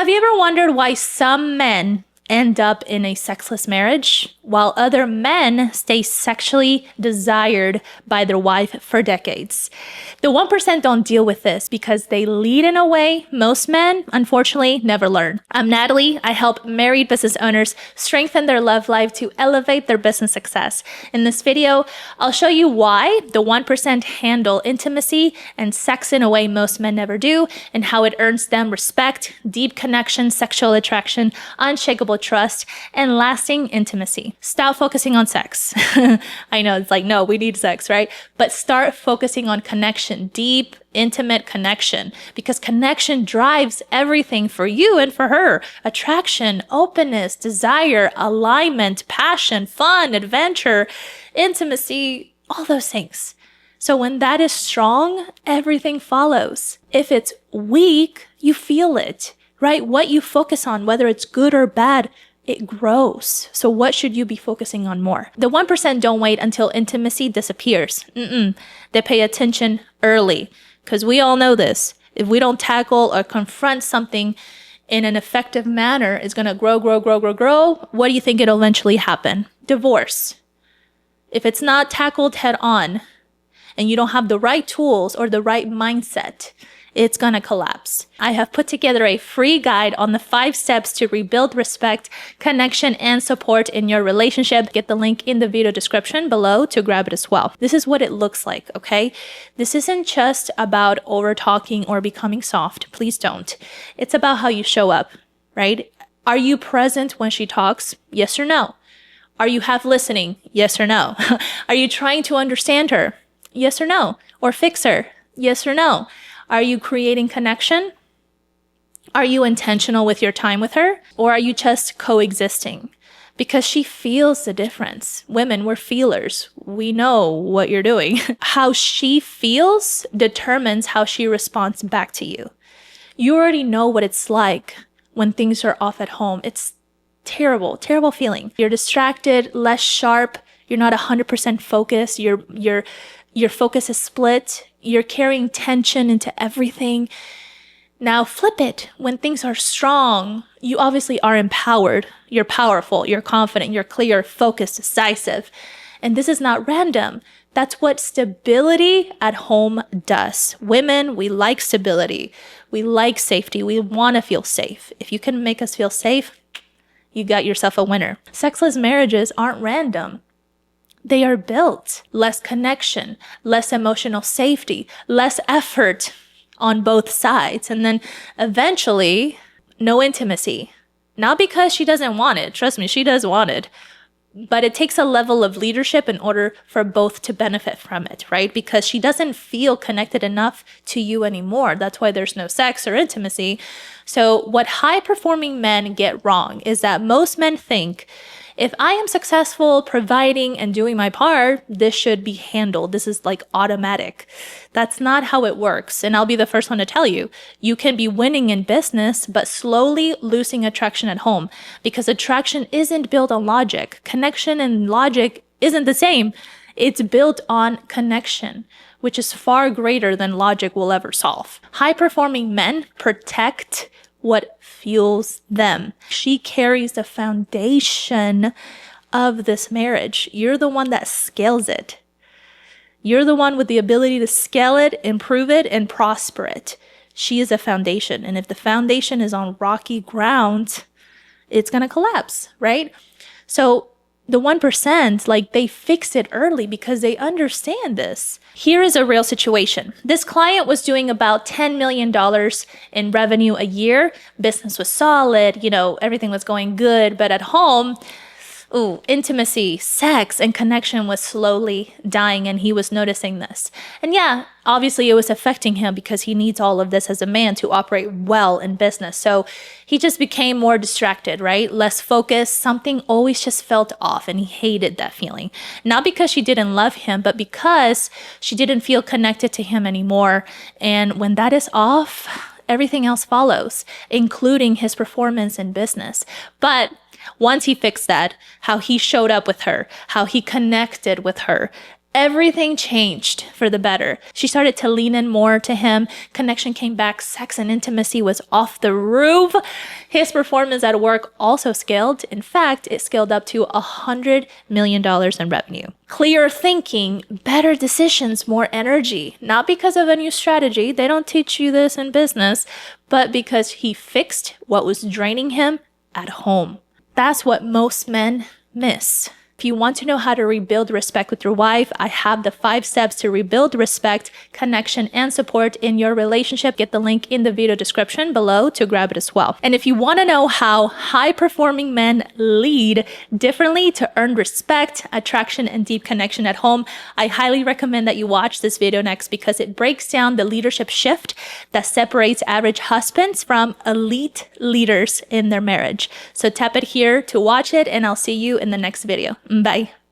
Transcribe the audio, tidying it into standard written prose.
Have you ever wondered why some men end up in a sexless marriage while other men stay sexually desired by their wife for decades? The 1% don't deal with this because they lead in a way most men, unfortunately, never learn. I'm Natalie. I help married business owners strengthen their love life to elevate their business success. In this video, I'll show you why the 1% handle intimacy and sex in a way most men never do, and how it earns them respect, deep connection, sexual attraction, unshakable trust, and lasting intimacy. Stop focusing on sex. I know it's like, no, we need sex, right? But start focusing on connection, deep, intimate connection, because connection drives everything for you and for her. Attraction, openness, desire, alignment, passion, fun, adventure, intimacy, all those things. So when that is strong, everything follows. If it's weak, you feel it, right? What you focus on, whether it's good or bad, it grows. So what should you be focusing on more? The 1% don't wait until intimacy disappears. They pay attention early, because we all know this. If we don't tackle or confront something in an effective manner, it's going to grow. What do you think it'll eventually happen? Divorce. If it's not tackled head on and you don't have the right tools or the right mindset, it's gonna collapse. I have put together a free guide on the 5 steps to rebuild respect, connection, and support in your relationship. Get the link in the video description below to grab it as well. This is what it looks like, okay? This isn't just about over talking or becoming soft. Please don't. It's about how you show up, right? Are you present when she talks? Yes or no? Are you half listening? Yes or no? Are you trying to understand her? Yes or no? Or fix her? Yes or no? Are you creating connection? Are you intentional with your time with her? Or are you just coexisting? Because she feels the difference. Women, we're feelers. We know what you're doing. How she feels determines how she responds back to you. You already know what it's like when things are off at home. It's terrible, terrible feeling. You're distracted, less sharp. You're not 100% focused. Your focus is split. You're carrying tension into everything. Now flip it. When things are strong, you obviously are empowered. You're powerful. You're confident. You're clear, focused, decisive. And this is not random. That's what stability at home does. Women, we like stability. We like safety. We want to feel safe. If you can make us feel safe, you got yourself a winner. Sexless marriages aren't random. They are built. Less connection, less emotional safety, less effort on both sides. And then eventually, no intimacy. Not because she doesn't want it. Trust me, she does want it. But it takes a level of leadership in order for both to benefit from it, right? Because she doesn't feel connected enough to you anymore. That's why there's no sex or intimacy. So what high-performing men get wrong is that most men think, if I am successful providing and doing my part, this should be handled. This is like automatic. That's not how it works. And I'll be the first one to tell you, you can be winning in business, but slowly losing attraction at home, because attraction isn't built on logic. Connection and logic isn't the same. It's built on connection, which is far greater than logic will ever solve. High-performing men protect what fuels them. She carries the foundation of this marriage. You're the one that scales it. You're the one with the ability to scale it, improve it, and prosper it. She is a foundation. And if the foundation is on rocky ground, it's going to collapse, right? So the 1%, like, they fix it early because they understand this. Here is a real situation. This client was doing about $10 million in revenue a year. Business was solid, everything was going good. But at home, intimacy, sex, and connection was slowly dying, and he was noticing this. And yeah, obviously it was affecting him because he needs all of this as a man to operate well in business. So he just became more distracted, right? Less focused. Something always just felt off, and he hated that feeling. Not because she didn't love him, but because she didn't feel connected to him anymore. And when that is off, everything else follows, including his performance in business. But once he fixed that, how he showed up with her, how he connected with her, Everything changed for the better. She started to lean in more to him. Connection came back. Sex and intimacy was off the roof. His performance at work also scaled. In fact, it scaled up to $100 million in revenue. Clear thinking, better decisions, more energy. Not because of a new strategy. They don't teach you this in business, but because he fixed what was draining him at home. That's what most men miss. If you want to know how to rebuild respect with your wife, I have the 5 steps to rebuild respect, connection, and support in your relationship. Get the link in the video description below to grab it as well. And if you want to know how high-performing men lead differently to earn respect, attraction, and deep connection at home, I highly recommend that you watch this video next because it breaks down the leadership shift that separates average husbands from elite leaders in their marriage. So tap it here to watch it, and I'll see you in the next video. Bye.